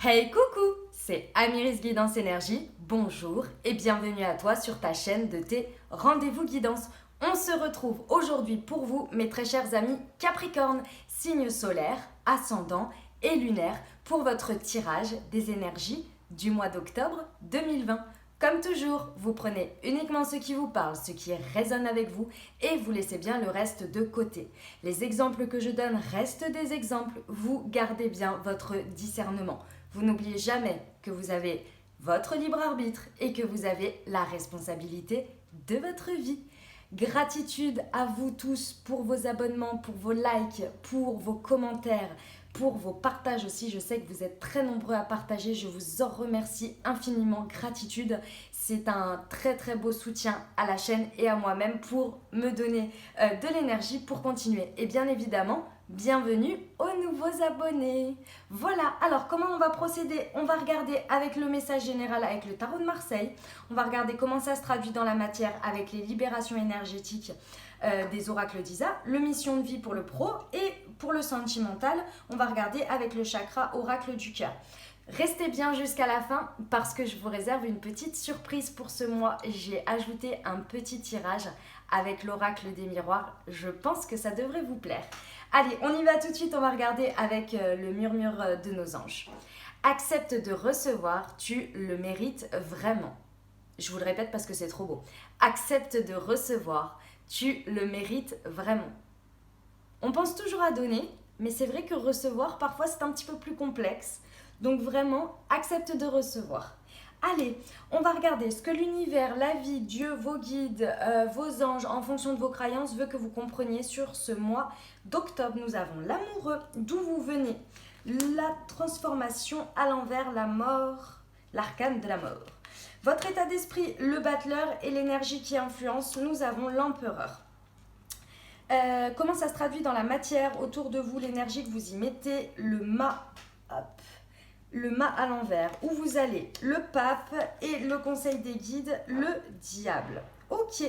Hey coucou, c'est Amiris Guidance Énergie, bonjour et bienvenue à toi sur ta chaîne de tes rendez-vous guidance. On se retrouve aujourd'hui pour vous, mes très chers amis Capricorne, signe solaire, ascendant et lunaire, pour votre tirage des énergies du mois d'octobre 2020. Comme toujours, vous prenez uniquement ce qui vous parle, ce qui résonne avec vous et vous laissez bien le reste de côté. Les exemples que je donne restent des exemples, vous gardez bien votre discernement. Vous n'oubliez jamais que vous avez votre libre arbitre et que vous avez la responsabilité de votre vie. Gratitude à vous tous pour vos abonnements, pour vos likes, pour vos commentaires, pour vos partages aussi. Je sais que vous êtes très nombreux à partager. Je vous en remercie infiniment. Gratitude. C'est un très très beau soutien à la chaîne et à moi-même pour me donner de l'énergie pour continuer. Et bien évidemment, bienvenue aux nouveaux abonnés. Voilà, alors comment on va procéder? On va regarder avec le message général avec le tarot de Marseille. On va regarder comment ça se traduit dans la matière avec les libérations énergétiques des oracles d'Isa, le mission de vie pour le pro et pour le sentimental, on va regarder avec le chakra oracle du cœur. Restez bien jusqu'à la fin parce que je vous réserve une petite surprise pour ce mois. J'ai ajouté un petit tirage avec l'oracle des miroirs. Je pense que ça devrait vous plaire. Allez, on y va tout de suite. On va regarder avec le murmure de nos anges. Accepte de recevoir, tu le mérites vraiment. Je vous le répète parce que c'est trop beau. Accepte de recevoir, tu le mérites vraiment. On pense toujours à donner, mais c'est vrai que recevoir, parfois, c'est un petit peu plus complexe. Donc vraiment, accepte de recevoir. Allez, on va regarder ce que l'univers, la vie, Dieu, vos guides, vos anges, en fonction de vos croyances, veut que vous compreniez sur ce mois d'octobre. Nous avons l'amoureux, d'où vous venez, la transformation à l'envers, la mort, l'arcane de la mort. Votre état d'esprit, le battleur et l'énergie qui influence, nous avons l'empereur. Comment ça se traduit dans la matière autour de vous, l'énergie que vous y mettez, le mât, hop, le mât à l'envers, où vous allez, le pape et le conseil des guides, le diable. Ok,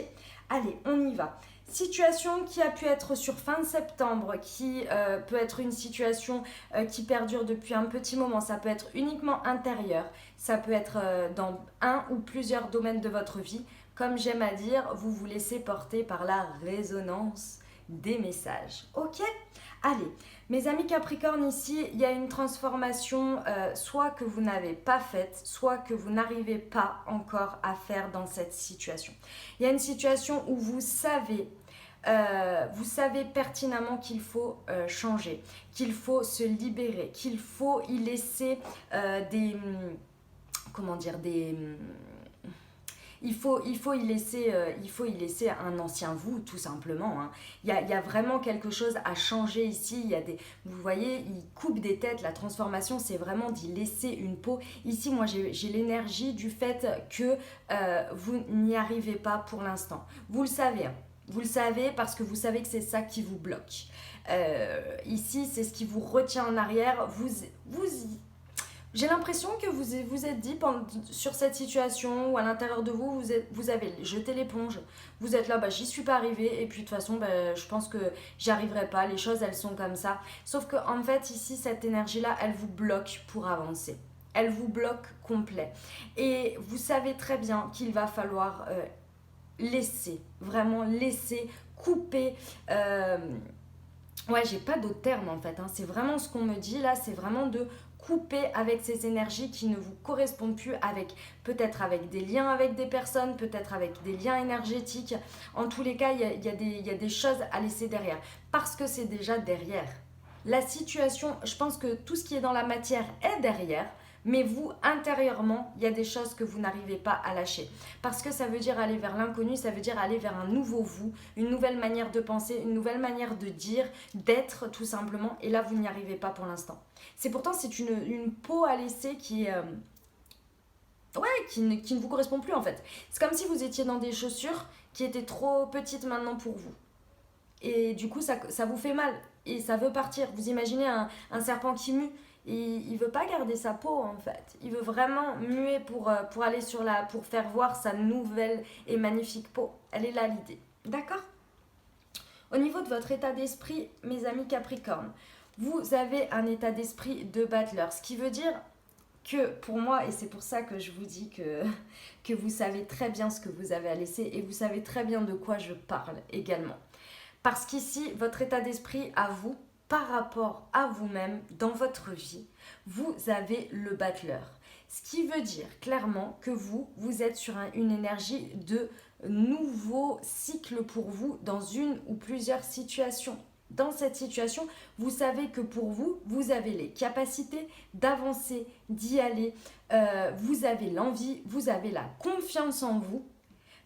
allez, on y va. Situation qui a pu être sur fin septembre, qui peut être une situation qui perdure depuis un petit moment. Ça peut être uniquement intérieur, ça peut être dans un ou plusieurs domaines de votre vie. Comme j'aime à dire, vous vous laissez porter par la résonance des messages. Ok? Allez, mes amis Capricorne, ici, il y a une transformation soit que vous n'avez pas faite, soit que vous n'arrivez pas encore à faire dans cette situation. Il y a une situation où vous savez pertinemment qu'il faut changer, qu'il faut se libérer, qu'il faut y laisser il faut y laisser un ancien vous, tout simplement. Hein. Il y a vraiment quelque chose à changer ici. Vous voyez, il coupe des têtes. La transformation, c'est vraiment d'y laisser une peau. Ici, moi, j'ai l'énergie du fait que vous n'y arrivez pas pour l'instant. Vous le savez. Hein. Vous le savez parce que vous savez que c'est ça qui vous bloque. Ici, c'est ce qui vous retient en arrière. J'ai l'impression que vous vous êtes dit sur cette situation ou à l'intérieur de vous, vous avez jeté l'éponge. Vous êtes là, j'y suis pas arrivée et puis de toute façon, je pense que j'y arriverai pas. Les choses, elles sont comme ça. Sauf que en fait, ici, cette énergie-là, elle vous bloque pour avancer. Elle vous bloque complet. Et vous savez très bien qu'il va falloir vraiment laisser, couper. Ouais, j'ai pas d'autres termes en fait. Hein. C'est vraiment ce qu'on me dit là, c'est vraiment de couper avec ces énergies qui ne vous correspondent plus, peut-être avec des liens avec des personnes, peut-être avec des liens énergétiques. En tous les cas, il y a des choses à laisser derrière parce que c'est déjà derrière. La situation, je pense que tout ce qui est dans la matière est derrière. Mais vous, intérieurement, il y a des choses que vous n'arrivez pas à lâcher. Parce que ça veut dire aller vers l'inconnu, ça veut dire aller vers un nouveau vous, une nouvelle manière de penser, une nouvelle manière de dire, d'être tout simplement. Et là, vous n'y arrivez pas pour l'instant. C'est une peau à laisser qui ne vous correspond plus en fait. C'est comme si vous étiez dans des chaussures qui étaient trop petites maintenant pour vous. Et du coup, ça vous fait mal. Et ça veut partir. Vous imaginez un serpent qui mue. Il veut pas garder sa peau en fait. Il veut vraiment muer pour aller pour faire voir sa nouvelle et magnifique peau. Elle est là l'idée. D'accord? Au niveau de votre état d'esprit, mes amis Capricorne, vous avez un état d'esprit de battleur. Ce qui veut dire que pour moi, et c'est pour ça que je vous dis que vous savez très bien ce que vous avez à laisser et vous savez très bien de quoi je parle également. Parce qu'ici, votre état d'esprit à vous, par rapport à vous-même, dans votre vie, vous avez le battleur. Ce qui veut dire clairement que vous êtes sur une énergie de nouveau cycle pour vous dans une ou plusieurs situations. Dans cette situation, vous savez que pour vous, vous avez les capacités d'avancer, d'y aller, vous avez l'envie, vous avez la confiance en vous,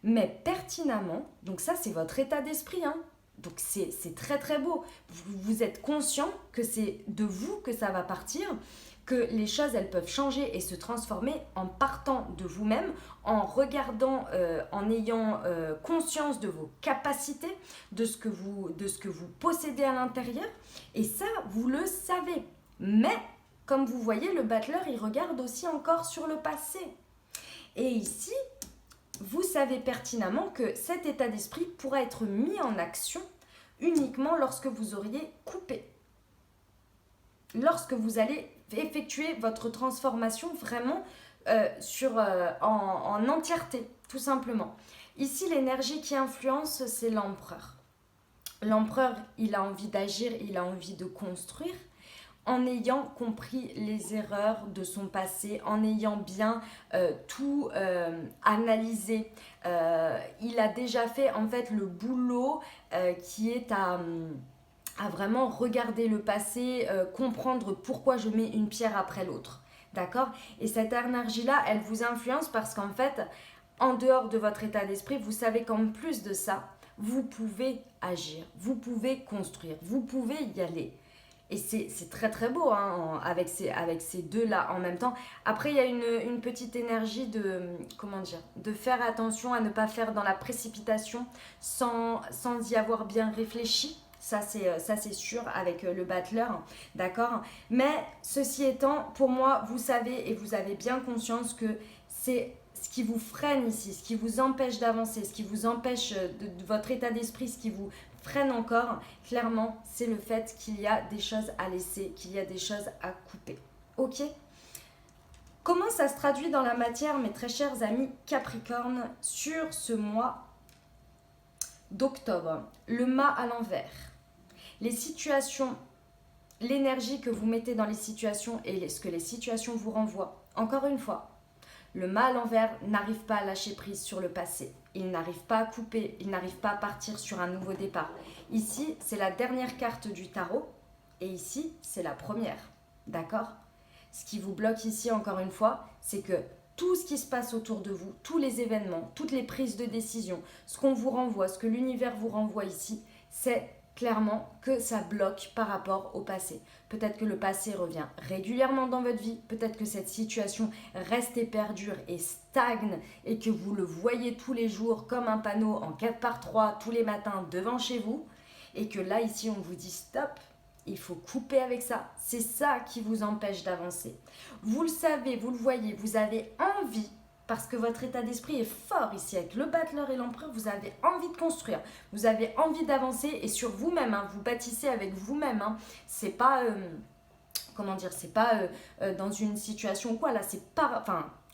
mais pertinemment, donc ça c'est votre état d'esprit, hein. Donc c'est très très beau. Vous êtes conscient que c'est de vous que ça va partir, que les choses elles peuvent changer et se transformer en partant de vous-même, en regardant, en ayant conscience de vos capacités, de ce que vous possédez à l'intérieur. Et ça, vous le savez. Mais, comme vous voyez, le battleur, il regarde aussi encore sur le passé. Et ici, vous savez pertinemment que cet état d'esprit pourra être mis en action uniquement lorsque vous auriez coupé. Lorsque vous allez effectuer votre transformation vraiment en entièreté, tout simplement. Ici, l'énergie qui influence, c'est l'empereur. L'empereur, il a envie d'agir, il a envie de construire, en ayant compris les erreurs de son passé, en ayant bien tout analysé. Il a déjà fait en fait le boulot qui est à vraiment regarder le passé, comprendre pourquoi je mets une pierre après l'autre. D'accord? Et cette énergie-là, elle vous influence parce qu'en fait, en dehors de votre état d'esprit, vous savez qu'en plus de ça, vous pouvez agir, vous pouvez construire, vous pouvez y aller. Et c'est très très beau hein, avec ces deux-là en même temps. Après, il y a une petite énergie de faire attention à ne pas faire dans la précipitation sans y avoir bien réfléchi. Ça c'est sûr avec le battleur, d'accord? Mais ceci étant, pour moi, vous savez et vous avez bien conscience que c'est ce qui vous freine ici, ce qui vous empêche d'avancer, ce qui vous empêche de votre état d'esprit, ce qui vous freine encore, clairement, c'est le fait qu'il y a des choses à laisser, qu'il y a des choses à couper. Ok? Comment ça se traduit dans la matière, mes très chers amis Capricorne, sur ce mois d'octobre? Le mât à l'envers. Les situations, l'énergie que vous mettez dans les situations et ce que les situations vous renvoient. Encore une fois, le mât à l'envers n'arrive pas à lâcher prise sur le passé. Il n'arrive pas à couper, il n'arrive pas à partir sur un nouveau départ. Ici, c'est la dernière carte du tarot et ici, c'est la première. D'accord? Ce qui vous bloque ici, encore une fois, c'est que tout ce qui se passe autour de vous, tous les événements, toutes les prises de décision, ce qu'on vous renvoie, ce que l'univers vous renvoie ici, c'est clairement que ça bloque par rapport au passé. Peut-être que le passé revient régulièrement dans votre vie, peut-être que cette situation reste et perdure et stagne et que vous le voyez tous les jours comme un panneau en 4x3 tous les matins devant chez vous et que là ici on vous dit stop, il faut couper avec ça. C'est ça qui vous empêche d'avancer. Vous le savez, vous le voyez, vous avez envie. Parce que votre état d'esprit est fort ici avec le battleur et l'empereur, vous avez envie de construire, vous avez envie d'avancer et sur vous-même, hein, vous bâtissez avec vous-même. Hein. C'est pas, c'est pas dans une situation quoi, là, c'est pas,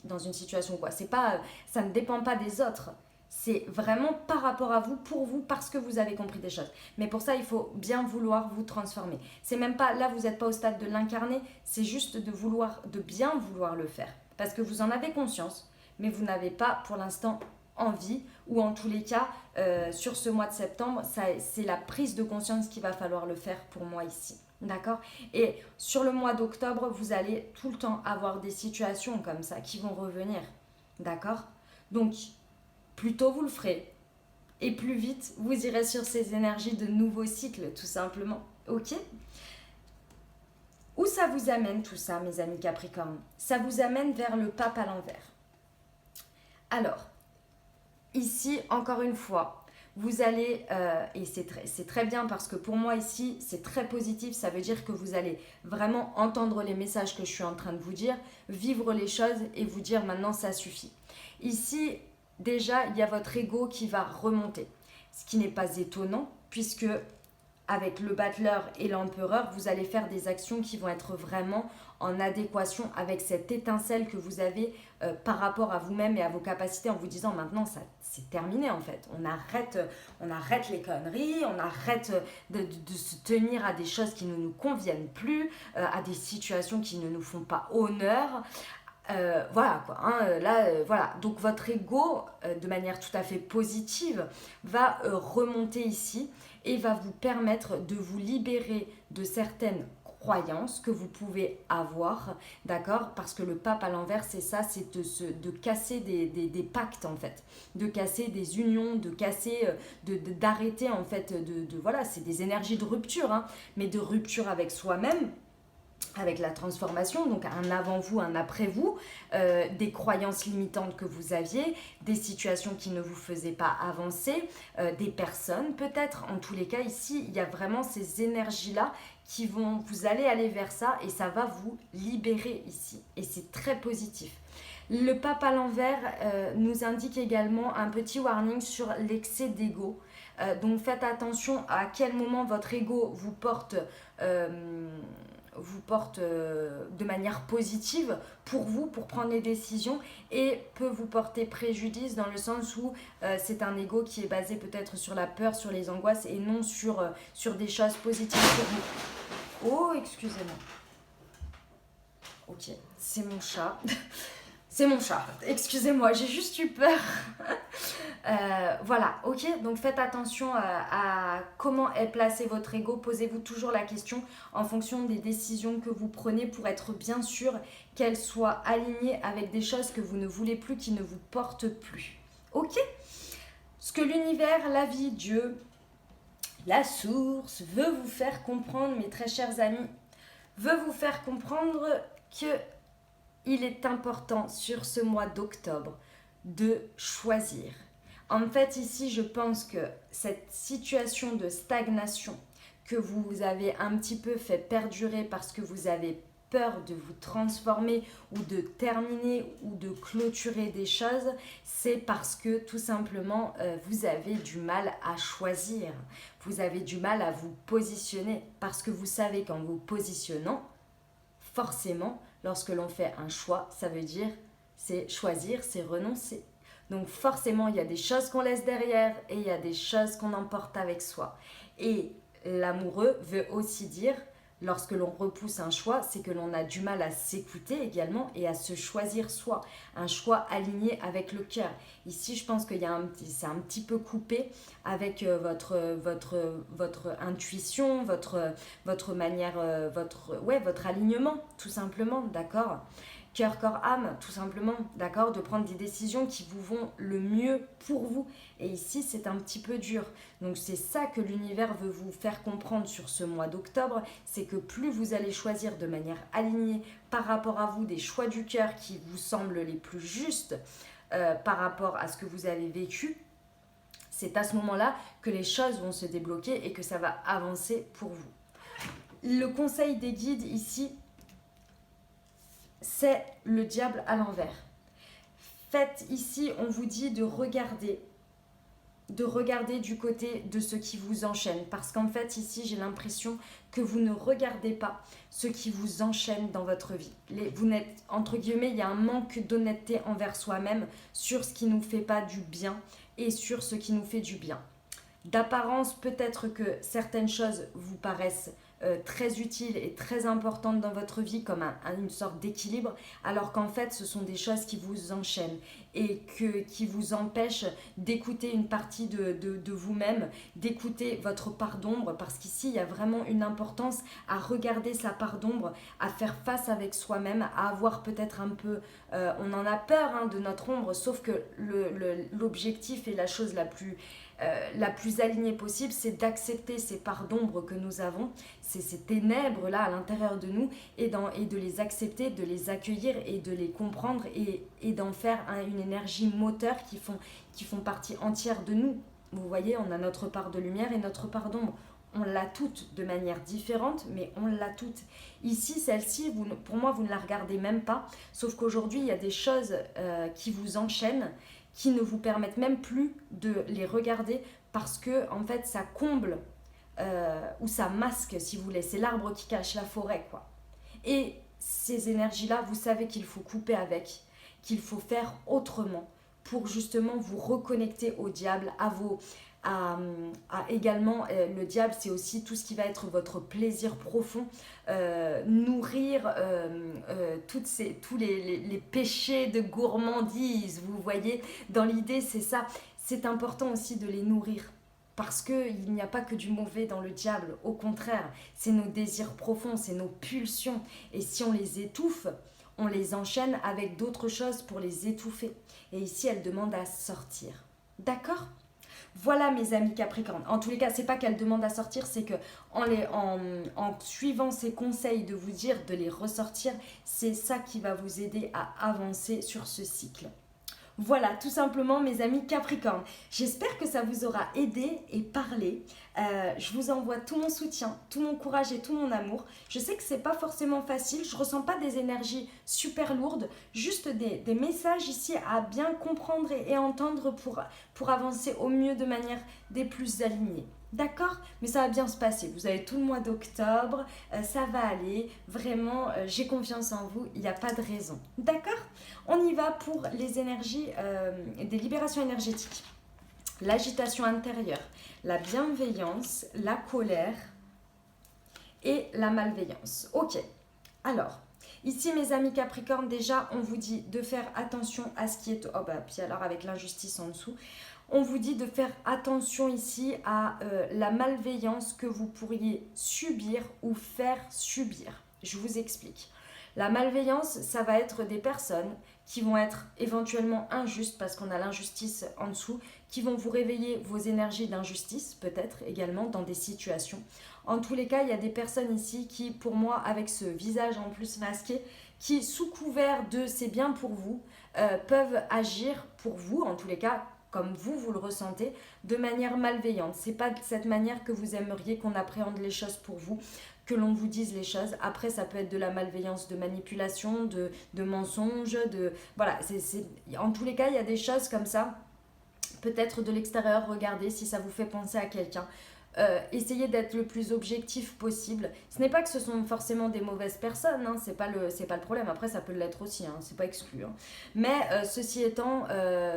dans une situation quoi, c'est pas, ça ne dépend pas des autres. C'est vraiment par rapport à vous, pour vous, parce que vous avez compris des choses. Mais pour ça, il faut bien vouloir vous transformer. C'est même pas, là, vous n'êtes pas au stade de l'incarner, c'est juste de bien vouloir le faire. Parce que vous en avez conscience. Mais vous n'avez pas pour l'instant envie, ou en tous les cas, sur ce mois de septembre, c'est la prise de conscience qu'il va falloir le faire pour moi ici. D'accord? Et sur le mois d'octobre, vous allez tout le temps avoir des situations comme ça qui vont revenir. D'accord? Donc, plus tôt vous le ferez, et plus vite vous irez sur ces énergies de nouveaux cycles, tout simplement. Ok? Où ça vous amène tout ça, mes amis Capricorne? Ça vous amène vers le pape à l'envers. Alors, ici, encore une fois, vous allez, et c'est très bien parce que pour moi ici, c'est très positif, ça veut dire que vous allez vraiment entendre les messages que je suis en train de vous dire, vivre les choses et vous dire maintenant ça suffit. Ici, déjà, il y a votre ego qui va remonter, ce qui n'est pas étonnant puisque avec le battleur et l'empereur, vous allez faire des actions qui vont être vraiment en adéquation avec cette étincelle que vous avez par rapport à vous-même et à vos capacités, en vous disant maintenant ça c'est terminé en fait. On arrête les conneries, on arrête de se tenir à des choses qui ne nous conviennent plus, à des situations qui ne nous font pas honneur. Voilà quoi, hein, là, voilà. Donc votre ego, de manière tout à fait positive, va remonter ici et va vous permettre de vous libérer de certaines croyances que vous pouvez avoir, d'accord? Parce que le pape à l'envers, c'est ça, c'est de casser des pactes en fait, de casser des unions, de casser, d'arrêter en fait, voilà, c'est des énergies de rupture, hein, mais de rupture avec soi-même, avec la transformation, donc un avant vous, un après vous, des croyances limitantes que vous aviez, des situations qui ne vous faisaient pas avancer, des personnes peut-être, en tous les cas ici, il y a vraiment ces énergies-là qui vont, vous allez aller vers ça et ça va vous libérer ici, et c'est très positif. Le pape à l'envers nous indique également un petit warning sur l'excès d'ego. Donc faites attention à quel moment votre ego vous porte de manière positive pour vous, pour prendre les décisions, et peut vous porter préjudice dans le sens où c'est un ego qui est basé peut-être sur la peur, sur les angoisses et non sur des choses positives pour vous. Oh, excusez-moi. Ok, c'est mon chat. C'est mon chat. Excusez-moi, j'ai juste eu peur. Voilà, ok. Donc faites attention à comment est placé votre ego. Posez-vous toujours la question en fonction des décisions que vous prenez pour être bien sûr qu'elles soient alignées avec des choses que vous ne voulez plus, qui ne vous portent plus. Ok? Ce que l'univers, la vie, Dieu, la source veut vous faire comprendre, mes très chers amis, veut vous faire comprendre que il est important sur ce mois d'octobre de choisir. En fait, ici, je pense que cette situation de stagnation que vous avez un petit peu fait perdurer parce que vous avez peur de vous transformer ou de terminer ou de clôturer des choses, c'est parce que tout simplement, vous avez du mal à choisir. Vous avez du mal à vous positionner parce que vous savez qu'en vous positionnant, forcément, lorsque l'on fait un choix, ça veut dire c'est choisir, c'est renoncer. Donc forcément, il y a des choses qu'on laisse derrière et il y a des choses qu'on emporte avec soi. Et l'amoureux veut aussi dire, lorsque l'on repousse un choix, c'est que l'on a du mal à s'écouter également et à se choisir soi. Un choix aligné avec le cœur. Ici, je pense c'est un petit peu coupé avec votre intuition, votre manière, votre alignement, tout simplement, d'accord ? Cœur, corps, âme, tout simplement, d'accord, de prendre des décisions qui vous vont le mieux pour vous. Et ici, c'est un petit peu dur. Donc, c'est ça que l'univers veut vous faire comprendre sur ce mois d'octobre, c'est que plus vous allez choisir de manière alignée par rapport à vous des choix du cœur qui vous semblent les plus justes par rapport à ce que vous avez vécu, c'est à ce moment-là que les choses vont se débloquer et que ça va avancer pour vous. Le conseil des guides ici, c'est le diable à l'envers. Faites ici, on vous dit de regarder du côté de ce qui vous enchaîne. Parce qu'en fait, ici, j'ai l'impression que vous ne regardez pas ce qui vous enchaîne dans votre vie. Vous n'êtes, entre guillemets, il y a un manque d'honnêteté envers soi-même sur ce qui ne nous fait pas du bien et sur ce qui nous fait du bien. D'apparence, peut-être que certaines choses vous paraissent très utiles et très importantes dans votre vie comme une sorte d'équilibre, alors qu'en fait ce sont des choses qui vous enchaînent et qui vous empêchent d'écouter une partie de vous-même, d'écouter votre part d'ombre, parce qu'ici il y a vraiment une importance à regarder sa part d'ombre, à faire face avec soi-même, à avoir peut-être un peu, on en a peur de notre ombre, sauf que l'objectif et la chose la plus alignée possible, c'est d'accepter ces parts d'ombre que nous avons, ces ténèbres là à l'intérieur de nous, et de les accepter, de les accueillir et de les comprendre et d'en faire une énergie moteur qui font partie entière de nous. Vous voyez, on a notre part de lumière et notre part d'ombre. On l'a toutes de manière différente, mais on l'a toutes. Ici, celle-ci, pour moi, vous ne la regardez même pas, sauf qu'aujourd'hui, il y a des choses qui vous enchaînent, qui ne vous permettent même plus de les regarder parce que en fait ça comble ou ça masque, si vous voulez, c'est l'arbre qui cache la forêt, quoi. Et ces énergies-là, vous savez qu'il faut couper avec, qu'il faut faire autrement pour justement vous reconnecter au diable, également, le diable, c'est aussi tout ce qui va être votre plaisir profond, nourrir tous les péchés de gourmandise, vous voyez, dans l'idée, c'est ça. C'est important aussi de les nourrir. Parce qu'il n'y a pas que du mauvais dans le diable, au contraire, c'est nos désirs profonds, c'est nos pulsions. Et si on les étouffe, on les enchaîne avec d'autres choses pour les étouffer. Et ici, elle demande à sortir. D'accord ? Voilà mes amis Capricorne. En tous les cas, c'est pas qu'elle demande à sortir, c'est que en suivant ses conseils de vous dire de les ressortir, c'est ça qui va vous aider à avancer sur ce cycle. Voilà, tout simplement mes amis Capricorne. J'espère que ça vous aura aidé et parlé. Je vous envoie tout mon soutien, tout mon courage et tout mon amour. Je sais que c'est pas forcément facile, je ressens pas des énergies super lourdes, juste des messages ici à bien comprendre et entendre pour avancer au mieux de manière des plus alignées. D'accord? Mais ça va bien se passer. Vous avez tout le mois d'octobre, ça va aller. Vraiment, j'ai confiance en vous, il n'y a pas de raison. D'accord? On y va pour les énergies des libérations énergétiques. L'agitation intérieure, la bienveillance, la colère et la malveillance. Ok, alors, ici mes amis Capricorne, déjà on vous dit de faire attention à ce qui est... Oh bah, puis alors avec l'injustice en dessous, on vous dit de faire attention ici à la malveillance que vous pourriez subir ou faire subir. Je vous explique. La malveillance, ça va être des personnes qui vont être éventuellement injustes parce qu'on a l'injustice en dessous, qui vont vous réveiller vos énergies d'injustice, peut-être également dans des situations. En tous les cas, il y a des personnes ici qui, pour moi, avec ce visage en plus masqué, qui, sous couvert de c'est bien pour vous, peuvent agir pour vous, en tous les cas, comme vous le ressentez, de manière malveillante. C'est pas de cette manière que vous aimeriez qu'on appréhende les choses pour vous, que l'on vous dise les choses. Après, ça peut être de la malveillance, de manipulation, de mensonges, voilà. En tous les cas, il y a des choses comme ça. Peut-être de l'extérieur, regardez si ça vous fait penser à quelqu'un. Essayez d'être le plus objectif possible. Ce n'est pas que ce sont forcément des mauvaises personnes, hein, c'est pas le problème. Après, ça peut l'être aussi, hein, c'est pas exclu. Hein. Mais ceci étant,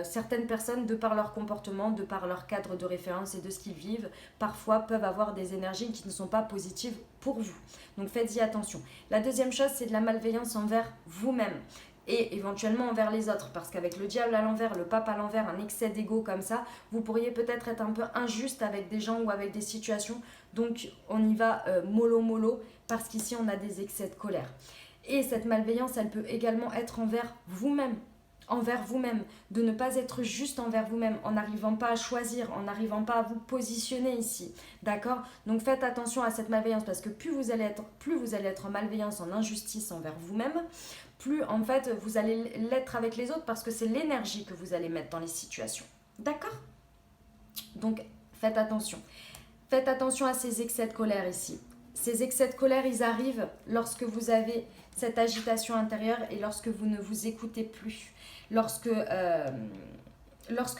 certaines personnes, de par leur comportement, de par leur cadre de référence et de ce qu'ils vivent, parfois peuvent avoir des énergies qui ne sont pas positives pour vous. Donc faites-y attention. La deuxième chose, c'est de la malveillance envers vous-même. Et éventuellement envers les autres, parce qu'avec le diable à l'envers, le pape à l'envers, un excès d'ego comme ça, vous pourriez peut-être être un peu injuste avec des gens ou avec des situations. Donc on y va mollo, parce qu'ici on a des excès de colère. Et cette malveillance, elle peut également être envers vous-même, de ne pas être juste envers vous-même, en n'arrivant pas à choisir, en n'arrivant pas à vous positionner ici, d'accord? Donc faites attention à cette malveillance, parce que plus vous allez être en malveillance, en injustice envers vous-même, plus en fait vous allez l'être avec les autres, parce que c'est l'énergie que vous allez mettre dans les situations, d'accord? Donc faites attention à ces excès de colère ici. Ces excès de colère, ils arrivent lorsque vous avez cette agitation intérieure et lorsque vous ne vous écoutez plus. Lorsque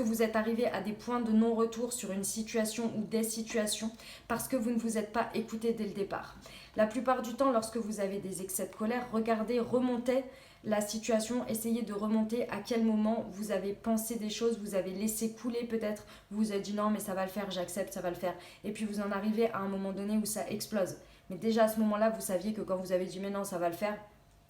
vous êtes arrivé à des points de non-retour sur une situation ou des situations, parce que vous ne vous êtes pas écouté dès le départ. La plupart du temps, lorsque vous avez des excès de colère, regardez, remontez la situation, essayez de remonter à quel moment vous avez pensé des choses, vous avez laissé couler peut-être, vous vous êtes dit non mais ça va le faire, j'accepte, ça va le faire. Et puis vous en arrivez à un moment donné où ça explose. Mais déjà à ce moment-là, vous saviez que quand vous avez dit mais non ça va le faire,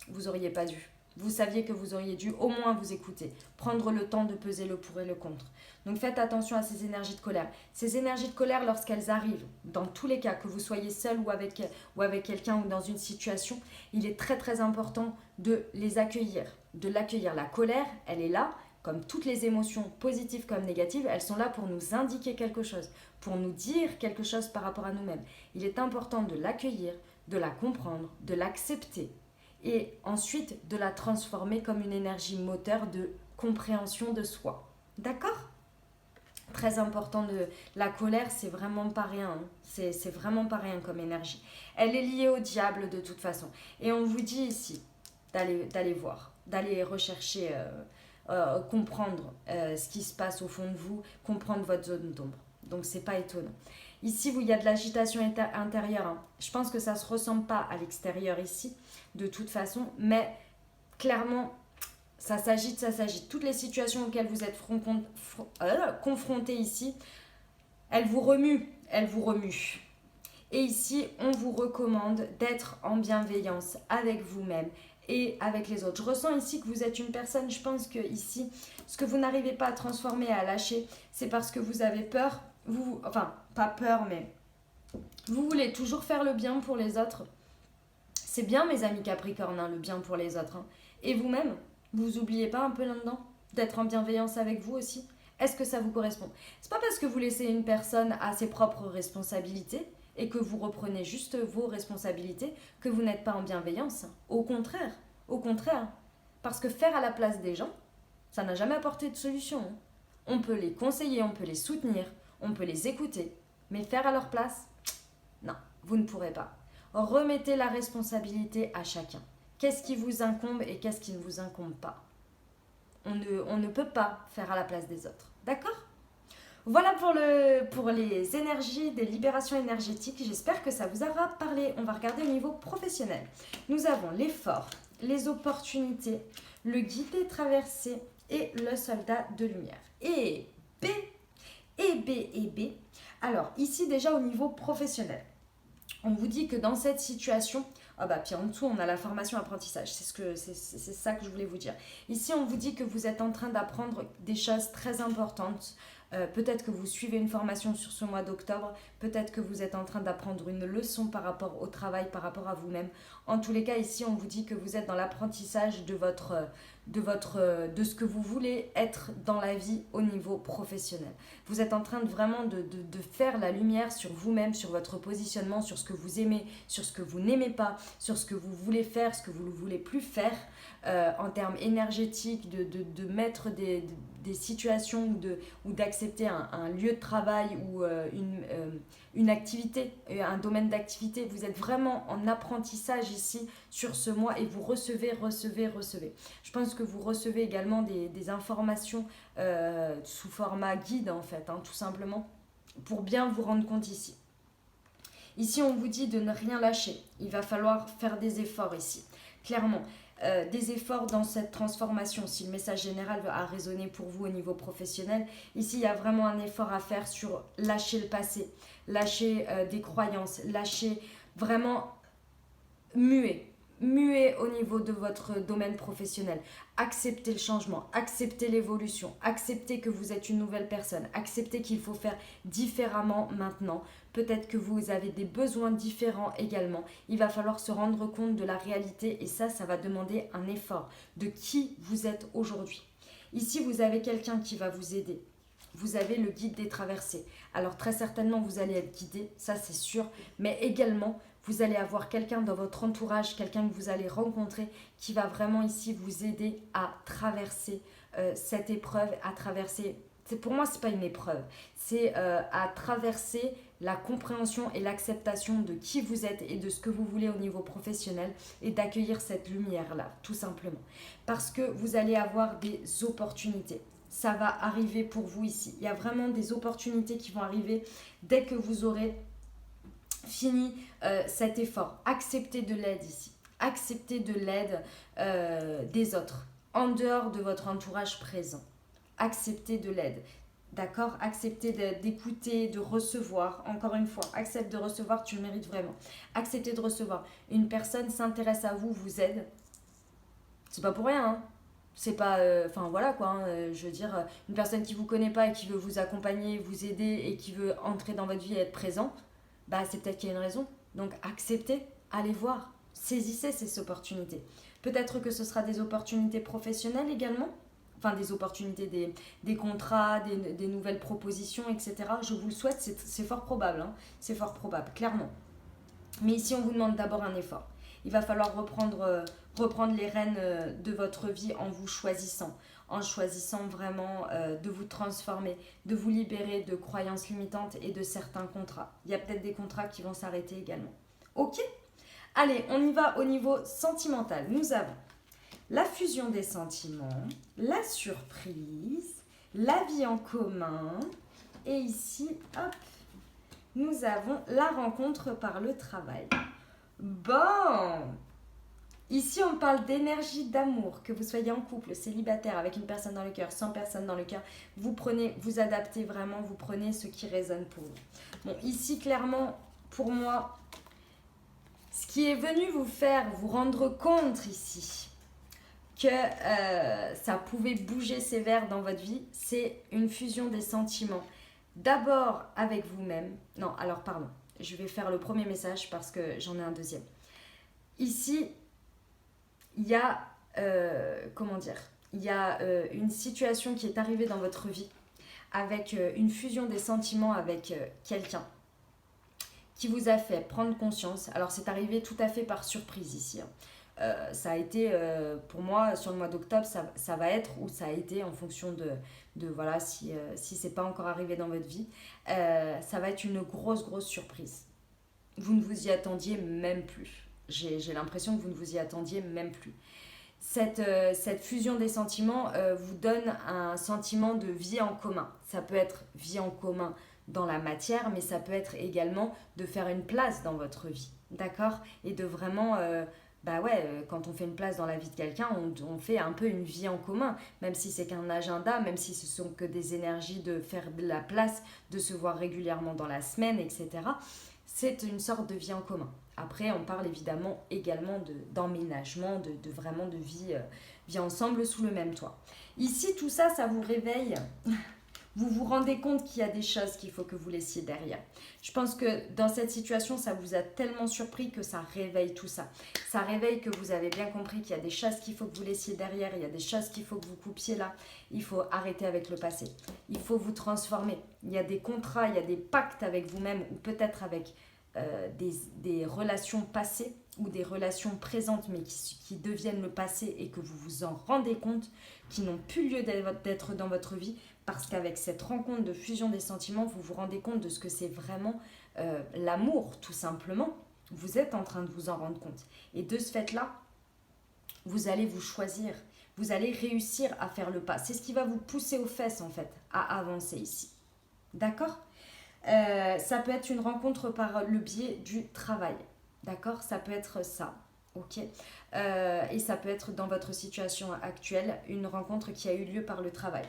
vous n'auriez pas dû. Vous saviez que vous auriez dû au moins vous écouter, prendre le temps de peser le pour et le contre. Donc faites attention à ces énergies de colère. Ces énergies de colère, lorsqu'elles arrivent, dans tous les cas, que vous soyez seul ou avec quelqu'un ou dans une situation, il est très très important de les accueillir, de l'accueillir. La colère, elle est là, comme toutes les émotions positives comme négatives, elles sont là pour nous indiquer quelque chose, pour nous dire quelque chose par rapport à nous-mêmes. Il est important de l'accueillir, de la comprendre, de l'accepter, et ensuite de la transformer comme une énergie moteur de compréhension de soi. D'accord ? Très important, de la colère, c'est vraiment pas rien. Hein. C'est vraiment pas rien comme énergie. Elle est liée au diable de toute façon. Et on vous dit ici d'aller voir, d'aller rechercher, comprendre ce qui se passe au fond de vous, comprendre votre zone d'ombre. Donc c'est pas étonnant. Ici, il y a de l'agitation intérieure. Hein. Je pense que ça ne se ressemble pas à l'extérieur ici, de toute façon. Mais clairement, ça s'agite, ça s'agite. Toutes les situations auxquelles vous êtes confrontés ici, elles vous remuent, elles vous remuent. Et ici, on vous recommande d'être en bienveillance avec vous-même et avec les autres. Je ressens ici que vous êtes une personne, je pense que ici, ce que vous n'arrivez pas à transformer, à lâcher, c'est parce que vous avez peur. Enfin, pas peur, mais vous voulez toujours faire le bien pour les autres. C'est bien, mes amis Capricorne, hein, le bien pour les autres. Hein. Et vous-même, vous oubliez pas un peu là-dedans d'être en bienveillance avec vous aussi. Est-ce que ça vous correspond? C'est pas parce que vous laissez une personne à ses propres responsabilités et que vous reprenez juste vos responsabilités que vous n'êtes pas en bienveillance. Au contraire, au contraire. Parce que faire à la place des gens, ça n'a jamais apporté de solution. Hein. On peut les conseiller, on peut les soutenir, on peut les écouter, mais faire à leur place, non, vous ne pourrez pas. Remettez la responsabilité à chacun. Qu'est-ce qui vous incombe et qu'est-ce qui ne vous incombe pas? On ne peut pas faire à la place des autres. D'accord? Voilà pour les énergies, des libérations énergétiques. J'espère que ça vous aura parlé. On va regarder au niveau professionnel. Nous avons l'effort, les opportunités, le guidé traversé et le soldat de lumière. Et B. Alors, ici déjà au niveau professionnel, on vous dit que dans cette situation, puis en dessous, on a la formation apprentissage. C'est ça que je voulais vous dire. Ici, on vous dit que vous êtes en train d'apprendre des choses très importantes. Peut-être que vous suivez une formation sur ce mois d'octobre. Peut-être que vous êtes en train d'apprendre une leçon par rapport au travail, par rapport à vous-même. En tous les cas, ici, on vous dit que vous êtes dans l'apprentissage de ce que vous voulez être dans la vie au niveau professionnel. Vous êtes en train de vraiment de faire la lumière sur vous-même, sur votre positionnement, sur ce que vous aimez, sur ce que vous n'aimez pas, sur ce que vous voulez faire, ce que vous ne voulez plus faire en termes énergétiques, de mettre des situations ou d'accepter un lieu de travail ou une activité, un domaine d'activité. Vous êtes vraiment en apprentissage ici sur ce mois et vous recevez. Je pense que vous recevez également des informations sous format guide en fait, hein, tout simplement, pour bien vous rendre compte ici. Ici, on vous dit de ne rien lâcher. Il va falloir faire des efforts ici, clairement. Des efforts dans cette transformation, si le message général a résonné pour vous au niveau professionnel. Ici, il y a vraiment un effort à faire sur lâcher le passé, lâcher des croyances, lâcher vraiment muer au niveau de votre domaine professionnel. Acceptez le changement, acceptez l'évolution, acceptez que vous êtes une nouvelle personne, acceptez qu'il faut faire différemment maintenant. Peut-être que vous avez des besoins différents également. Il va falloir se rendre compte de la réalité et ça va demander un effort de qui vous êtes aujourd'hui. Ici, vous avez quelqu'un qui va vous aider. Vous avez le guide des traversées. Alors très certainement, vous allez être guidé, ça c'est sûr, mais également, vous allez avoir quelqu'un dans votre entourage, quelqu'un que vous allez rencontrer qui va vraiment ici vous aider à traverser cette épreuve, à traverser... Pour moi, ce n'est pas une épreuve, c'est à traverser la compréhension et l'acceptation de qui vous êtes et de ce que vous voulez au niveau professionnel et d'accueillir cette lumière-là, tout simplement. Parce que vous allez avoir des opportunités. Ça va arriver pour vous ici. Il y a vraiment des opportunités qui vont arriver dès que vous aurez fini cet effort. Acceptez de l'aide ici. Acceptez de l'aide des autres, en dehors de votre entourage présent. Acceptez de l'aide. D'accord? Acceptez d'écouter, de recevoir. Encore une fois, accepte de recevoir, tu le mérites vraiment. Acceptez de recevoir. Une personne s'intéresse à vous, vous aide. C'est pas pour rien, hein. C'est pas... voilà quoi, hein, je veux dire, une personne qui vous connaît pas et qui veut vous accompagner, vous aider et qui veut entrer dans votre vie et être présent, c'est peut-être qu'il y a une raison. Donc acceptez, allez voir, saisissez ces opportunités. Peut-être que ce sera des opportunités professionnelles également, enfin des opportunités, des contrats, des nouvelles propositions, etc. Je vous le souhaite, c'est fort probable, hein, c'est fort probable, clairement. Mais ici, on vous demande d'abord un effort. Il va falloir reprendre les rênes de votre vie en vous choisissant. En choisissant vraiment de vous transformer, de vous libérer de croyances limitantes et de certains contrats. Il y a peut-être des contrats qui vont s'arrêter également. Ok? Allez, on y va au niveau sentimental. Nous avons la fusion des sentiments, la surprise, la vie en commun. Et ici, hop, nous avons la rencontre par le travail. Bon, ici on parle d'énergie d'amour, que vous soyez en couple, célibataire, avec une personne dans le cœur, sans personne dans le cœur, vous prenez, vous adaptez vraiment, vous prenez ce qui résonne pour vous. Bon, ici clairement, pour moi, ce qui est venu vous faire vous rendre compte ici que ça pouvait bouger sévère dans votre vie, c'est une fusion des sentiments. D'abord avec vous-même. Non, alors pardon, je vais faire le premier message parce que j'en ai un deuxième. Ici, il y a, il y a une situation qui est arrivée dans votre vie avec une fusion des sentiments avec quelqu'un qui vous a fait prendre conscience. Alors c'est arrivé tout à fait par surprise ici. Ça a été, pour moi, sur le mois d'octobre, ça va être, ou ça a été en fonction de voilà, si c'est pas encore arrivé dans votre vie, ça va être une grosse surprise. Vous ne vous y attendiez même plus. J'ai l'impression que vous ne vous y attendiez même plus. Cette fusion des sentiments vous donne un sentiment de vie en commun. Ça peut être vie en commun dans la matière, mais ça peut être également de faire une place dans votre vie, d'accord? Et de vraiment, quand on fait une place dans la vie de quelqu'un, on fait un peu une vie en commun, même si c'est qu'un agenda, même si ce sont que des énergies de faire de la place, de se voir régulièrement dans la semaine, etc. C'est une sorte de vie en commun. Après, on parle évidemment également d'emménagement, de vraiment de vie ensemble sous le même toit. Ici, tout ça, ça vous réveille. Vous vous rendez compte qu'il y a des choses qu'il faut que vous laissiez derrière. Je pense que dans cette situation, ça vous a tellement surpris que ça réveille tout ça. Ça réveille que vous avez bien compris qu'il y a des choses qu'il faut que vous laissiez derrière, il y a des choses qu'il faut que vous coupiez là. Il faut arrêter avec le passé. Il faut vous transformer. Il y a des contrats, il y a des pactes avec vous-même ou peut-être avec des relations passées ou des relations présentes mais qui deviennent le passé et que vous vous en rendez compte, qui n'ont plus lieu d'être dans votre vie. Parce qu'avec cette rencontre de fusion des sentiments, vous vous rendez compte de ce que c'est vraiment l'amour, tout simplement. Vous êtes en train de vous en rendre compte. Et de ce fait-là, vous allez vous choisir. Vous allez réussir à faire le pas. C'est ce qui va vous pousser aux fesses, en fait, à avancer ici. D'accord ? Ça peut être une rencontre par le biais du travail. D'accord ? Ça peut être ça. Ok. Et ça peut être dans votre situation actuelle, une rencontre qui a eu lieu par le travail.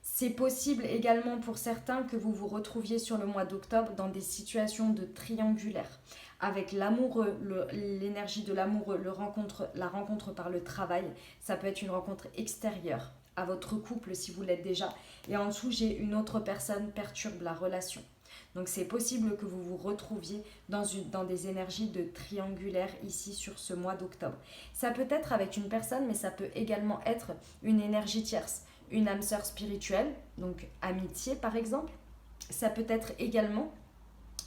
C'est possible également pour certains que vous vous retrouviez sur le mois d'octobre dans des situations de triangulaire avec l'amoureux, l'énergie de l'amoureux, la rencontre par le travail. Ça peut être une rencontre extérieure à votre couple si vous l'êtes déjà. Et en dessous, j'ai une autre personne perturbe la relation. Donc c'est possible que vous vous retrouviez dans des énergies de triangulaire ici sur ce mois d'octobre. Ça peut être avec une personne, mais ça peut également être une énergie tierce. Une âme sœur spirituelle, donc amitié par exemple. Ça peut être également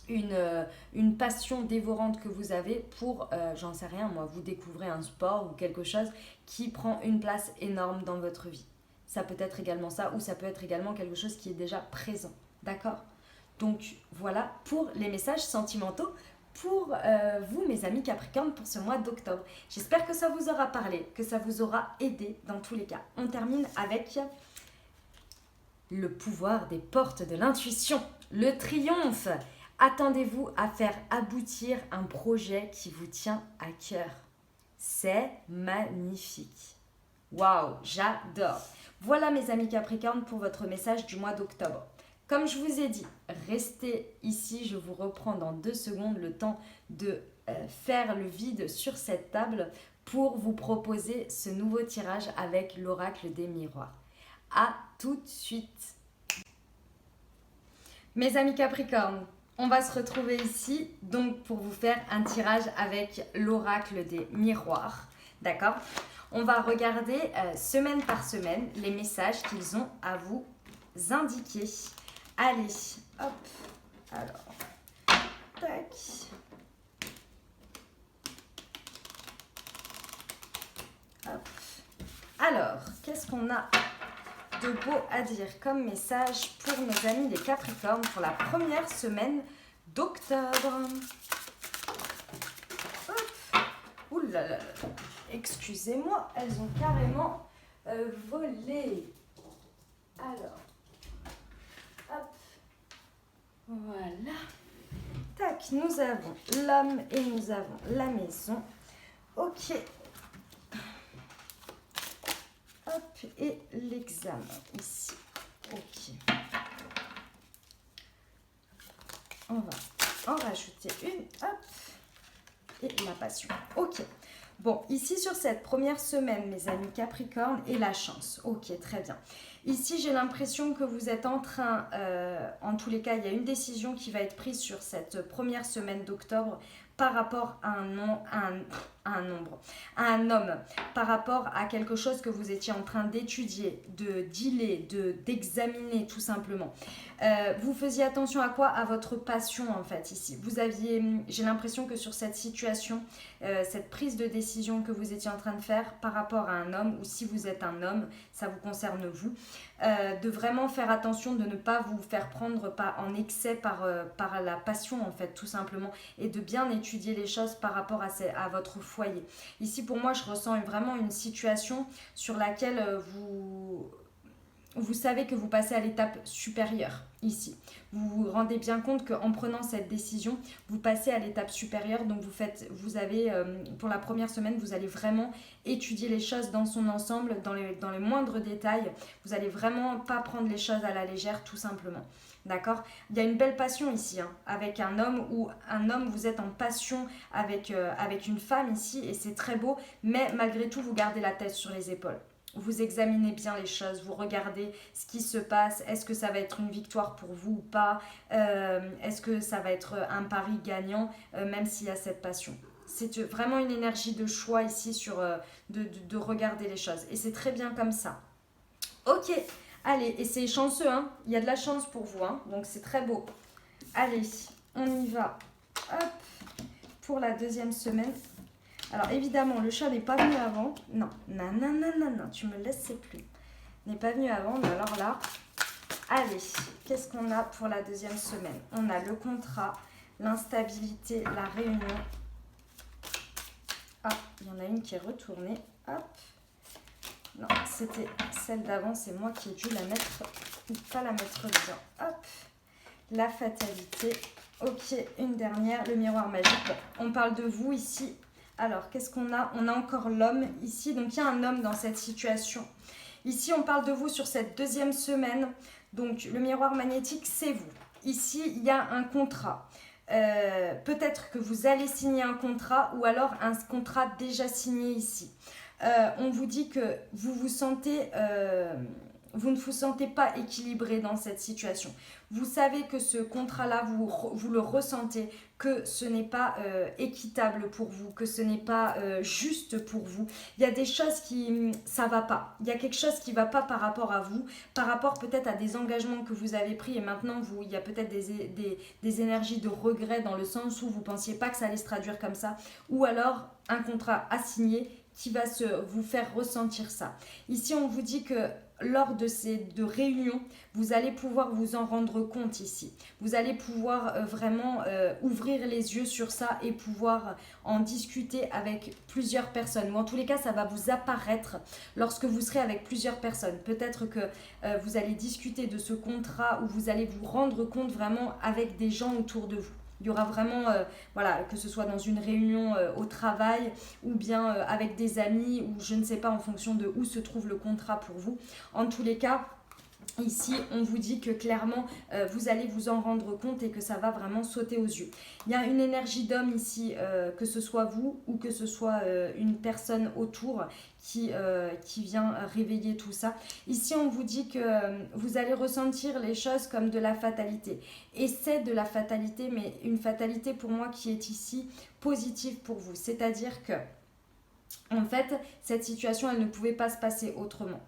une passion dévorante que vous avez pour, j'en sais rien moi, vous découvrez un sport ou quelque chose qui prend une place énorme dans votre vie. Ça peut être également ça, ou ça peut être également quelque chose qui est déjà présent, d'accord ? Donc voilà pour les messages sentimentaux pour vous, mes amis Capricorne, pour ce mois d'octobre. J'espère que ça vous aura parlé, que ça vous aura aidé dans tous les cas. On termine avec le pouvoir des portes de l'intuition, le triomphe. Attendez-vous à faire aboutir un projet qui vous tient à cœur. C'est magnifique. Waouh, j'adore. Voilà mes amis Capricorne pour votre message du mois d'octobre. Comme je vous ai dit, restez ici, je vous reprends dans 2 secondes le temps de faire le vide sur cette table pour vous proposer ce nouveau tirage avec l'oracle des miroirs. À tout de suite. Mes amis Capricorne, on va se retrouver ici donc pour vous faire un tirage avec l'oracle des miroirs. D'accord ? On va regarder semaine par semaine les messages qu'ils ont à vous indiquer. Allez, hop, alors, tac. Hop. Alors, qu'est-ce qu'on a de beau à dire comme message pour nos amis les Capricornes pour la première semaine d'octobre? Hop. Ouh là là, excusez-moi, elles ont carrément volé. Alors. Hop, voilà. Tac, nous avons l'homme et nous avons la maison. Ok. Hop, et l'examen ici. Ok. On va en rajouter une. Hop. Et la passion. Ok. Bon, ici sur cette première semaine, mes amis Capricorne, et la chance. Ok, très bien. Ici, j'ai l'impression que vous êtes en train, en tous les cas, il y a une décision qui va être prise sur cette première semaine d'octobre par rapport à un homme, par rapport à quelque chose que vous étiez en train d'étudier, de dealer, d'examiner tout simplement. Vous faisiez attention à quoi? À votre passion en fait ici. J'ai l'impression que sur cette situation, cette prise de décision que vous étiez en train de faire par rapport à un homme, ou si vous êtes un homme, ça vous concerne vous, de vraiment faire attention de ne pas vous faire prendre en excès par la passion en fait tout simplement, et de bien étudier les choses par rapport à votre foyer. Ici pour moi je ressens vraiment une situation sur laquelle vous savez que vous passez à l'étape supérieure ici. Vous vous rendez bien compte qu'en prenant cette décision, vous passez à l'étape supérieure. Donc pour la première semaine, vous allez vraiment étudier les choses dans son ensemble, dans les moindres détails. Vous n'allez vraiment pas prendre les choses à la légère, tout simplement. D'accord? Il y a une belle passion ici, hein, avec un homme, ou un homme, vous êtes en passion avec une femme ici, et c'est très beau, mais malgré tout, vous gardez la tête sur les épaules. Vous examinez bien les choses, vous regardez ce qui se passe. Est-ce que ça va être une victoire pour vous ou pas? Est-ce que ça va être un pari gagnant, même s'il y a cette passion? C'est vraiment une énergie de choix ici de regarder les choses. Et c'est très bien comme ça. Ok, allez, et c'est chanceux, hein? Il y a de la chance pour vous, hein? Donc c'est très beau. Allez, on y va. Hop, pour la deuxième semaine. Alors évidemment, le chat n'est pas venu avant. Non, non, tu me laisses plus. N'est pas venu avant, mais alors là, allez, qu'est-ce qu'on a pour la deuxième semaine? On a le contrat, l'instabilité, la réunion. Ah, il y en a une qui est retournée. Hop. Non, c'était celle d'avant, c'est moi qui ai dû la mettre, ou pas la mettre bien. Hop, la fatalité. Ok, une dernière, le miroir magique. On parle de vous ici. Alors, qu'est-ce qu'on a? On a encore l'homme ici. Donc, il y a un homme dans cette situation. Ici, on parle de vous sur cette deuxième semaine. Donc, le miroir magnétique, c'est vous. Ici, il y a un contrat. Peut-être que vous allez signer un contrat, ou alors un contrat déjà signé ici. On vous dit que vous ne vous sentez pas équilibré dans cette situation. Vous savez que ce contrat-là, vous le ressentez, que ce n'est pas équitable pour vous, que ce n'est pas juste pour vous. Il y a des choses ça va pas. Il y a quelque chose qui va pas par rapport à vous, par rapport peut-être à des engagements que vous avez pris, et maintenant il y a peut-être des énergies de regret, dans le sens où vous pensiez pas que ça allait se traduire comme ça, ou alors un contrat à signer qui va vous faire ressentir ça. Ici, on vous dit que lors de ces deux réunions, vous allez pouvoir vous en rendre compte ici. Vous allez pouvoir vraiment ouvrir les yeux sur ça et pouvoir en discuter avec plusieurs personnes. Ou en tous les cas, ça va vous apparaître lorsque vous serez avec plusieurs personnes. Peut-être que vous allez discuter de ce contrat, ou vous allez vous rendre compte vraiment avec des gens autour de vous. Il y aura vraiment, que ce soit dans une réunion au travail, ou bien avec des amis, ou je ne sais pas, en fonction de où se trouve le contrat pour vous. En tous les cas, ici, on vous dit que clairement, vous allez vous en rendre compte et que ça va vraiment sauter aux yeux. Il y a une énergie d'homme ici, que ce soit vous ou que ce soit une personne autour qui vient réveiller tout ça. Ici, on vous dit que vous allez ressentir les choses comme de la fatalité. Et c'est de la fatalité, mais une fatalité pour moi qui est ici positive pour vous. C'est-à-dire que, en fait, cette situation, elle ne pouvait pas se passer autrement.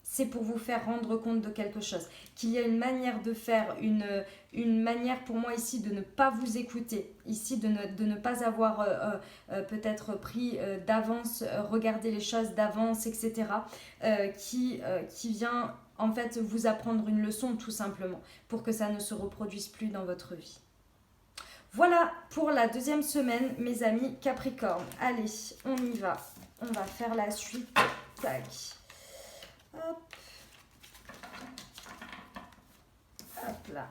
C'est pour vous faire rendre compte de quelque chose. Qu'il y a une manière de faire, une manière pour moi ici de ne pas vous écouter. Ici de ne pas avoir peut-être pris d'avance, regarder les choses d'avance, etc. Qui vient en fait vous apprendre une leçon tout simplement. Pour que ça ne se reproduise plus dans votre vie. Voilà pour la deuxième semaine, mes amis Capricorne. Allez, on y va. On va faire la suite. Tac. Hop. Hop là.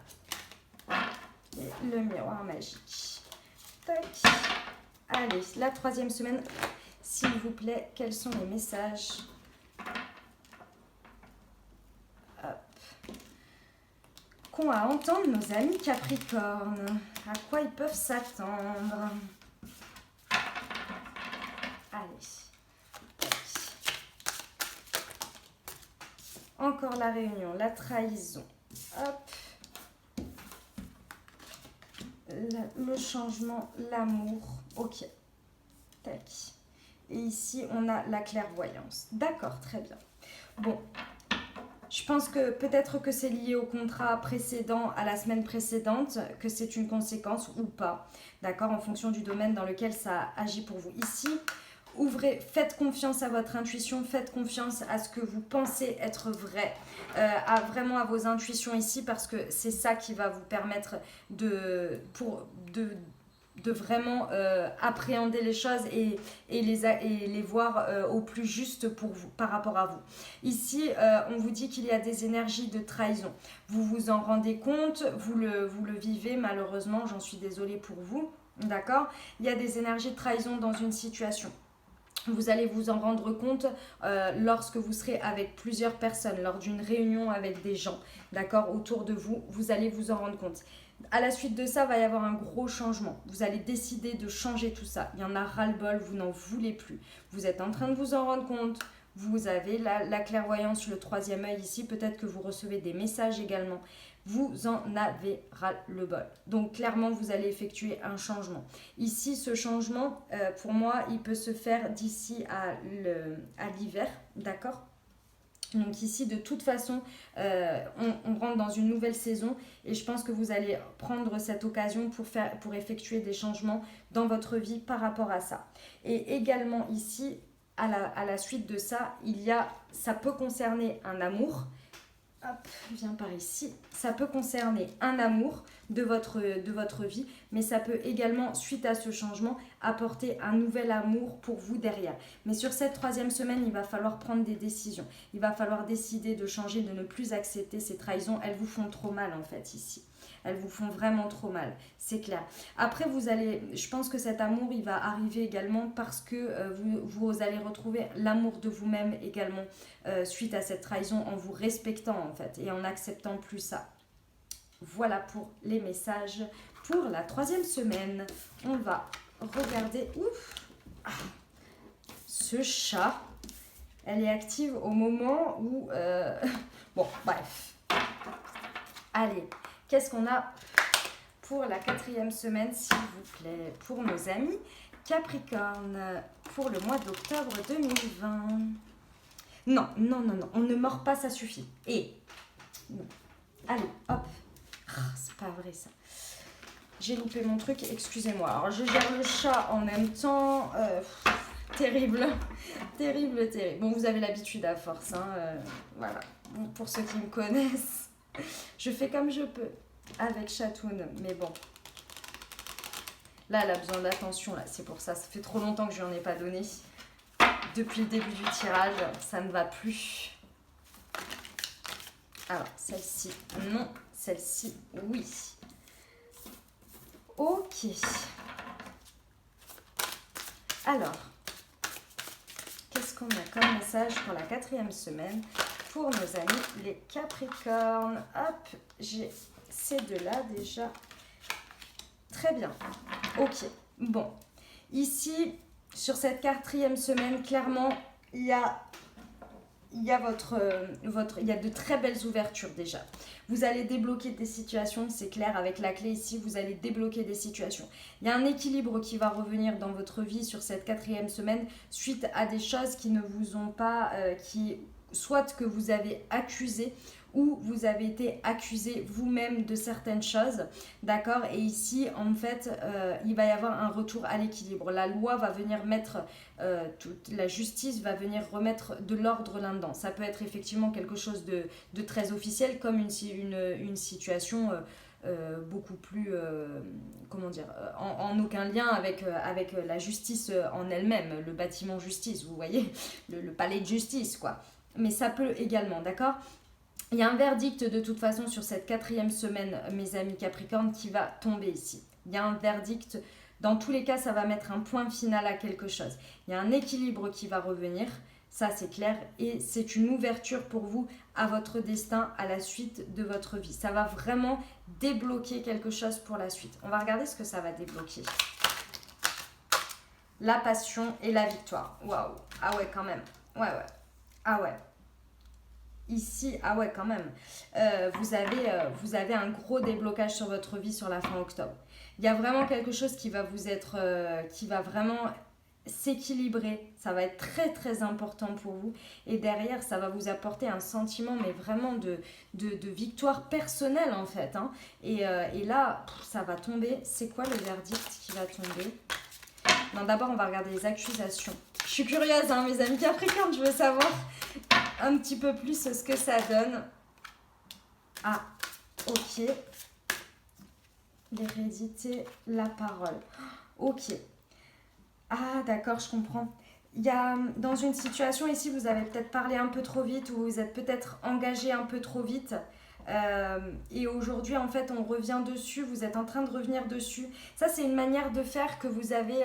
et le miroir magique. Tac. Allez, la 3e semaine, s'il vous plaît, quels sont les messages? Hop. Qu'ont à entendre nos amis Capricorne? À quoi ils peuvent s'attendre? Allez. Tac. Encore la réunion, la trahison. Hop. Le changement, l'amour. Ok. Tac. Et ici, on a la clairvoyance. D'accord, très bien. Bon. Je pense que peut-être que c'est lié au contrat précédent, à la semaine précédente, que c'est une conséquence ou pas. D'accord, en fonction du domaine dans lequel ça agit pour vous. Ici, ouvrez, faites confiance à votre intuition, faites confiance à ce que vous pensez être vrai, vraiment à vos intuitions ici, parce que c'est ça qui va vous permettre de vraiment appréhender les choses et les voir au plus juste pour vous, par rapport à vous. Ici, on vous dit qu'il y a des énergies de trahison. Vous vous en rendez compte, vous le vivez malheureusement, j'en suis désolée pour vous, d'accord? Il y a des énergies de trahison dans une situation. Vous allez vous en rendre compte lorsque vous serez avec plusieurs personnes, lors d'une réunion avec des gens, d'accord, autour de vous, vous allez vous en rendre compte. À la suite de ça, il va y avoir un gros changement. Vous allez décider de changer tout ça. Il y en a ras-le-bol, vous n'en voulez plus. Vous êtes en train de vous en rendre compte. Vous avez la clairvoyance, le 3e œil ici. Peut-être que vous recevez des messages également. Vous en avez ras-le-bol. Donc clairement, vous allez effectuer un changement. Ici, ce changement, pour moi, il peut se faire d'ici à l'hiver, d'accord ? Donc ici, de toute façon, on rentre dans une nouvelle saison et je pense que vous allez prendre cette occasion pour effectuer des changements dans votre vie par rapport à ça. Et également ici, à la suite de ça, ça peut concerner un amour. Hop, viens par ici. Ça peut concerner un amour de votre vie, mais ça peut également, suite à ce changement, apporter un nouvel amour pour vous derrière. Mais sur cette 3e semaine, il va falloir prendre des décisions. Il va falloir décider de changer, de ne plus accepter ces trahisons. Elles vous font trop mal en fait ici. Elles vous font vraiment trop mal, c'est clair. Après, je pense que cet amour, il va arriver également parce que vous allez retrouver l'amour de vous-même également suite à cette trahison en vous respectant en fait et en acceptant plus ça. Voilà pour les messages pour la 3e semaine. On va regarder. Ce chat, elle est active au moment où... Bon, bref. Allez. Qu'est-ce qu'on a pour la 4e semaine, s'il vous plaît, pour nos amis Capricorne, pour le mois d'octobre 2020? Non, on ne mord pas, ça suffit. Et, non. Allez, hop. C'est pas vrai ça. J'ai loupé mon truc, excusez-moi. Alors, je gère le chat en même temps. Terrible. Terrible. Bon, vous avez l'habitude à force, hein. Voilà. Pour ceux qui me connaissent. Je fais comme je peux avec Chatoun, mais bon. Là, elle a besoin d'attention, là. C'est pour ça. Ça fait trop longtemps que je lui en ai pas donné. Depuis le début du tirage, ça ne va plus. Alors, celle-ci, non. Celle-ci, oui. Ok. Alors, qu'est-ce qu'on a comme message pour la 4e semaine pour nos amis les Capricornes? Hop, j'ai ces deux-là déjà. Très bien. Ok. Bon. Ici, sur cette 4e semaine, clairement, il y a de très belles ouvertures déjà. Vous allez débloquer des situations, c'est clair, avec la clé ici, vous allez débloquer des situations. Il y a un équilibre qui va revenir dans votre vie sur cette 4e semaine suite à des choses qui ne vous ont pas, soit que vous avez accusé ou vous avez été accusé vous-même de certaines choses, d'accord? Et ici, en fait, il va y avoir un retour à l'équilibre. La loi va venir mettre, la justice va venir remettre de l'ordre là-dedans. Ça peut être effectivement quelque chose de très officiel, comme une situation beaucoup plus, en aucun lien avec la justice en elle-même, le bâtiment justice, vous voyez, le palais de justice, quoi. Mais ça peut également, d'accord? Il y a un verdict de toute façon sur cette 4e semaine, mes amis Capricorne, qui va tomber ici. Il y a un verdict, dans tous les cas, ça va mettre un point final à quelque chose. Il y a un équilibre qui va revenir, ça c'est clair, et c'est une ouverture pour vous à votre destin, à la suite de votre vie. Ça va vraiment débloquer quelque chose pour la suite. On va regarder ce que ça va débloquer. La passion et la victoire. Waouh. Ah ouais, quand même. Ouais. Ah ouais. Ici, ah ouais, quand même, vous avez un gros déblocage sur votre vie sur la fin octobre. Il y a vraiment quelque chose qui va vous être, qui va vraiment s'équilibrer. Ça va être très très important pour vous. Et derrière, ça va vous apporter un sentiment, mais vraiment de victoire personnelle en fait. Hein. Et là, ça va tomber. C'est quoi le verdict qui va tomber? Non, d'abord, on va regarder les accusations. Je suis curieuse, hein, mes amis Capricorne, je veux savoir un petit peu plus ce que ça donne. Ah, ok. L'hérédité, la parole. Ok. Ah, d'accord, je comprends. Il y a, dans une situation ici, vous avez peut-être parlé un peu trop vite ou vous êtes peut-être engagé un peu trop vite. Et aujourd'hui, en fait, on revient dessus. Vous êtes en train de revenir dessus. Ça, c'est une manière de faire que vous avez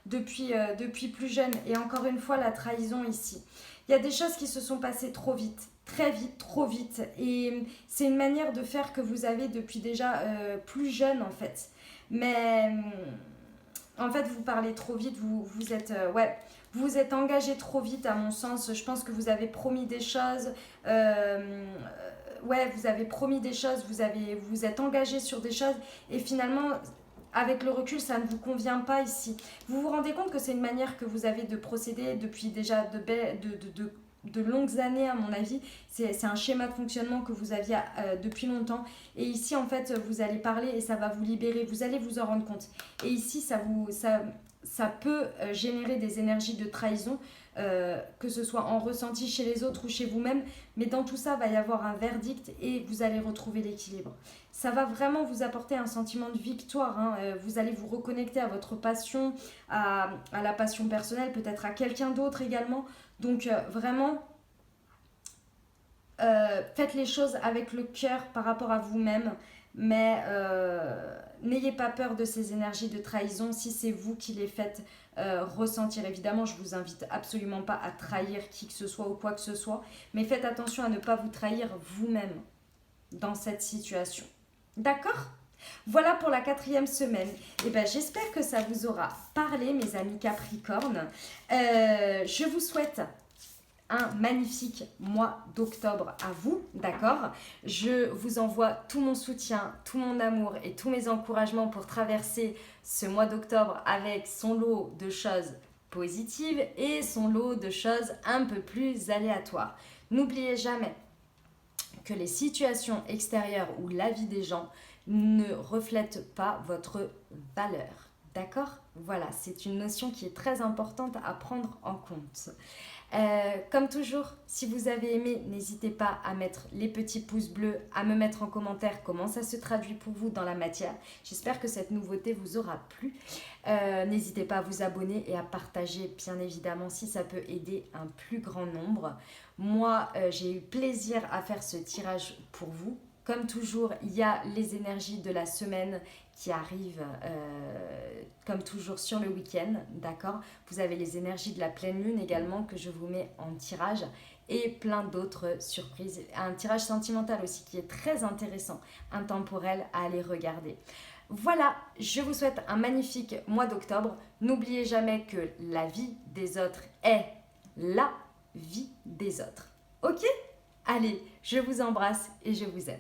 depuis plus jeune. Et encore une fois, la trahison ici. Il y a des choses qui se sont passées trop vite, très vite, trop vite. Et c'est une manière de faire que vous avez depuis déjà plus jeune, en fait. Mais en fait, vous parlez trop vite. Vous êtes... vous vous êtes engagé trop vite, à mon sens. Je pense que vous avez promis des choses. Vous avez promis des choses. Vous êtes engagé sur des choses. Et finalement... Avec le recul, ça ne vous convient pas ici. Vous vous rendez compte que c'est une manière que vous avez de procéder depuis déjà de longues années, à mon avis. C'est un schéma de fonctionnement que vous aviez depuis longtemps. Et ici, en fait, vous allez parler et ça va vous libérer. Vous allez vous en rendre compte. Et ici, ça peut générer des énergies de trahison, que ce soit en ressenti chez les autres ou chez vous-même. Mais dans tout ça, il va y avoir un verdict et vous allez retrouver l'équilibre. Ça va vraiment vous apporter un sentiment de victoire. Hein. Vous allez vous reconnecter à votre passion, à la passion personnelle, peut-être à quelqu'un d'autre également. Donc vraiment, faites les choses avec le cœur par rapport à vous-même. Mais n'ayez pas peur de ces énergies de trahison si c'est vous qui les faites ressentir. Évidemment, je vous invite absolument pas à trahir qui que ce soit ou quoi que ce soit. Mais faites attention à ne pas vous trahir vous-même dans cette situation. D'accord ? Voilà pour la 4e semaine. Et ben, j'espère que ça vous aura parlé, mes amis Capricorne. Je vous souhaite un magnifique mois d'octobre à vous, d'accord ? Je vous envoie tout mon soutien, tout mon amour et tous mes encouragements pour traverser ce mois d'octobre avec son lot de choses positives et son lot de choses un peu plus aléatoires. N'oubliez jamais que les situations extérieures ou la vie des gens ne reflètent pas votre valeur. D'accord ? Voilà, c'est une notion qui est très importante à prendre en compte. Comme toujours, si vous avez aimé, n'hésitez pas à mettre les petits pouces bleus, à me mettre en commentaire comment ça se traduit pour vous dans la matière. J'espère que cette nouveauté vous aura plu. N'hésitez pas à vous abonner et à partager, bien évidemment, si ça peut aider un plus grand nombre. Moi, j'ai eu plaisir à faire ce tirage pour vous. Comme toujours, il y a les énergies de la semaine qui arrivent, comme toujours, sur le week-end, d'accord ? Vous avez les énergies de la pleine lune également que je vous mets en tirage et plein d'autres surprises. Un tirage sentimental aussi qui est très intéressant, intemporel à aller regarder. Voilà, je vous souhaite un magnifique mois d'octobre. N'oubliez jamais que la vie des autres est la vie des autres. Ok ? Allez, je vous embrasse et je vous aime.